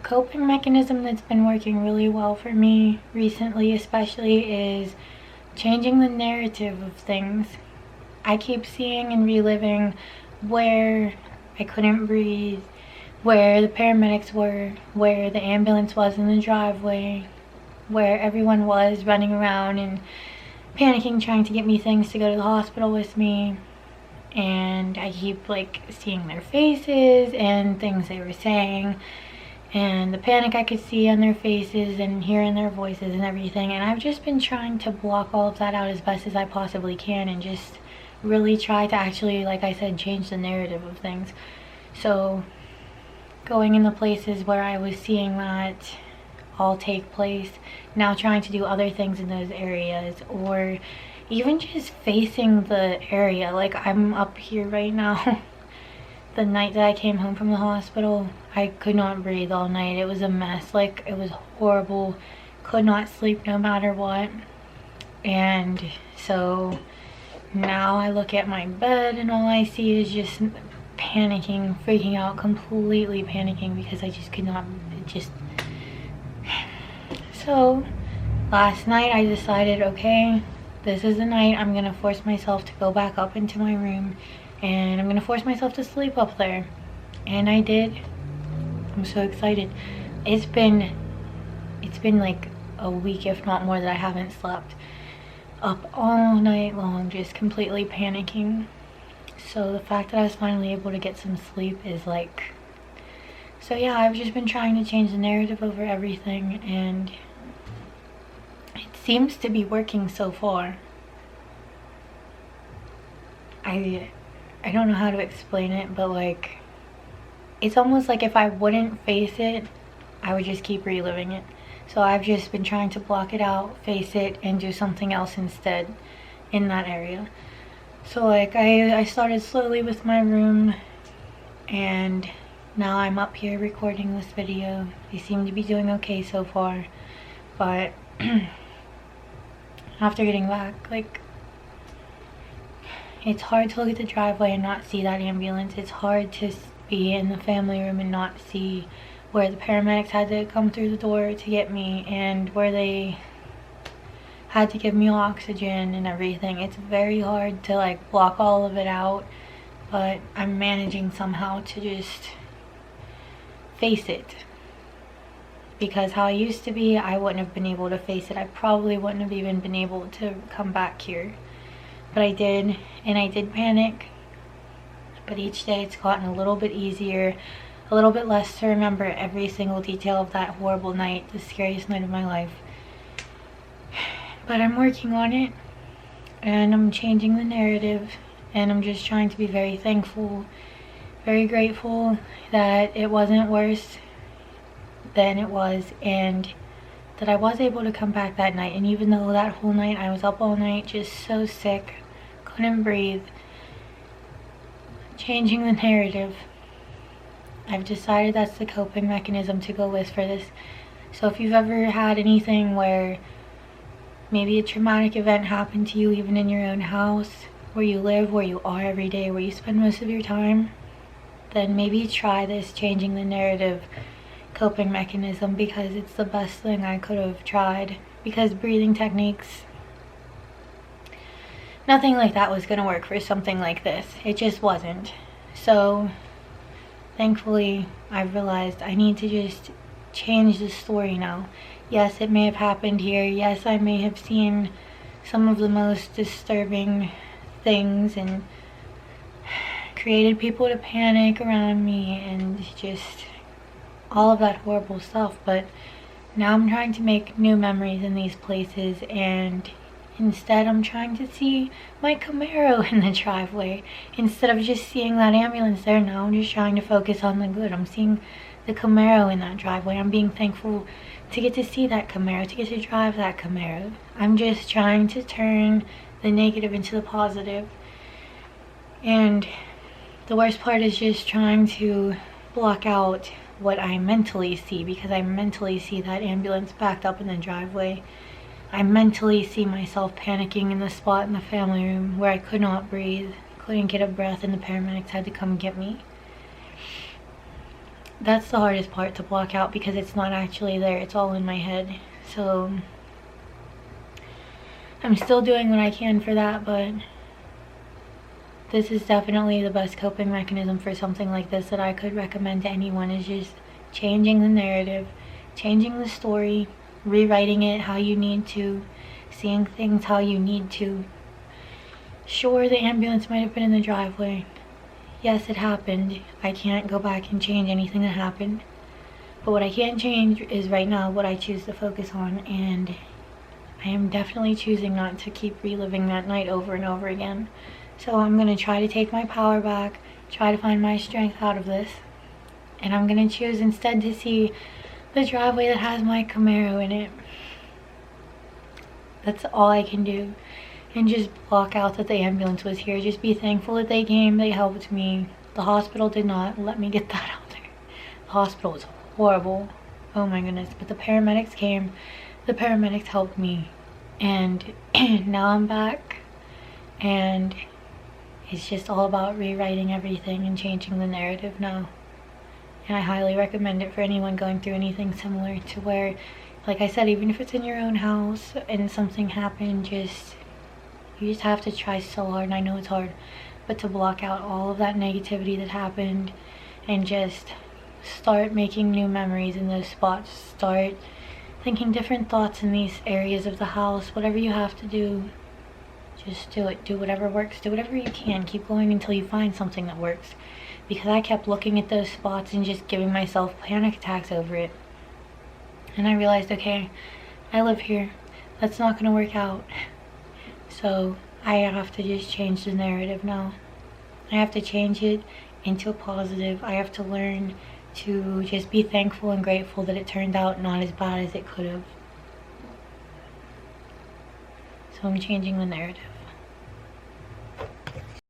coping mechanism that's been working really well for me recently especially is changing the narrative of things. I keep seeing and reliving where I couldn't breathe, where the paramedics were, where the ambulance was in the driveway, where everyone was running around and panicking, trying to get me things to go to the hospital with me. And I keep like seeing their faces and things they were saying and the panic I could see on their faces and hearing their voices and everything. And I've just been trying to block all of that out as best as I possibly can and just really try to actually, like I said, change the narrative of things. So going in the places where I was seeing that all take place, now trying to do other things in those areas, or even just facing the area. Like I'm up here right now. The night that I came home from the hospital, I could not breathe all night. It was a mess. Like, it was horrible. Could not sleep no matter what. And so now I look at my bed and all I see is just panicking, freaking out, completely panicking because I just could not just... So last night I decided, okay, this is the night I'm gonna force myself to go back up into my room and I'm gonna force myself to sleep up there. And I did. I'm so excited. It's been like a week, if not more, that I haven't slept. Up all night long, just completely panicking. So the fact that I was finally able to get some sleep is like... So yeah, I've just been trying to change the narrative over everything, and it seems to be working so far. I don't know how to explain it, but like, it's almost like if I wouldn't face it, I would just keep reliving it. So I've just been trying to block it out, face it, and do something else instead in that area. So like, I started slowly with my room, and now I'm up here recording this video. They seem to be doing okay so far, but after getting back, like, it's hard to look at the driveway and not see that ambulance. It's hard to be in the family room and not see where the paramedics had to come through the door to get me and where they had to give me oxygen and everything. It's very hard to like block all of it out, but I'm managing somehow to just face it. Because how I used to be, I wouldn't have been able to face it. I probably wouldn't have even been able to come back here. But I did, and I did panic. But each day it's gotten a little bit easier, a little bit less to remember every single detail of that horrible night, the scariest night of my life. But I'm working on it, and I'm changing the narrative, and I'm just trying to be very thankful, very grateful that it wasn't worse than it was, and that I was able to come back that night. And even though that whole night I was up all night just so sick, couldn't breathe, changing the narrative, I've decided that's the coping mechanism to go with for this. So if you've ever had anything where maybe a traumatic event happened to you, even in your own house, where you live, where you are every day, where you spend most of your time, then maybe try this changing the narrative coping mechanism, because it's the best thing I could have tried. Because breathing techniques, nothing like that was going to work for something like this. It just wasn't. So thankfully I've realized I need to just change the story now. Yes, it may have happened here. Yes, I may have seen some of the most disturbing things and created people to panic around me and just all of that horrible stuff, but now I'm trying to make new memories in these places, and instead I'm trying to see my Camaro in the driveway. Instead of just seeing that ambulance there, now I'm just trying to focus on the good. I'm seeing the Camaro in that driveway. I'm being thankful to get to see that Camaro, to get to drive that Camaro. I'm just trying to turn the negative into the positive. And the worst part is just trying to block out what I mentally see, because I mentally see that ambulance backed up in the driveway. I mentally see myself panicking in the spot in the family room where I could not breathe, couldn't get a breath, and the paramedics had to come get me. that's the hardest part to block out, because it's not actually there, it's all in my head. So I'm still doing what I can for that, but this is definitely the best coping mechanism for something like this that I could recommend to anyone, is just changing the narrative, changing the story, rewriting it how you need to, seeing things how you need to. Sure, the ambulance might have been in the driveway. Yes, it happened. I can't go back and change anything that happened. But what I can change is right now what I choose to focus on, and I am definitely choosing not to keep reliving that night over and over again. So I'm going to try to take my power back, try to find my strength out of this, and I'm going to choose instead to see the driveway that has my Camaro in it. That's all I can do. And just block out that the ambulance was here. Just be thankful that they came, they helped me. The hospital did not, let me get that out there. The hospital was horrible. Oh my goodness. But the paramedics came, the paramedics helped me. And now I'm back. And it's just all about rewriting everything and changing the narrative now. And I highly recommend it for anyone going through anything similar, to where, like I said, even if it's in your own house and something happened, you just have to try so hard, and I know it's hard, but to block out all of that negativity that happened and just start making new memories in those spots. Start thinking different thoughts in these areas of the house. Whatever you have to do, just do it. Do whatever works. Do whatever you can. Keep going until you find something that works. Because I kept looking at those spots and just giving myself panic attacks over it. And I realized, okay, I live here. That's not going to work out. So I have to just change the narrative now. I have to change it into a positive. I have to learn to just be thankful and grateful that it turned out not as bad as it could have. So I'm changing the narrative.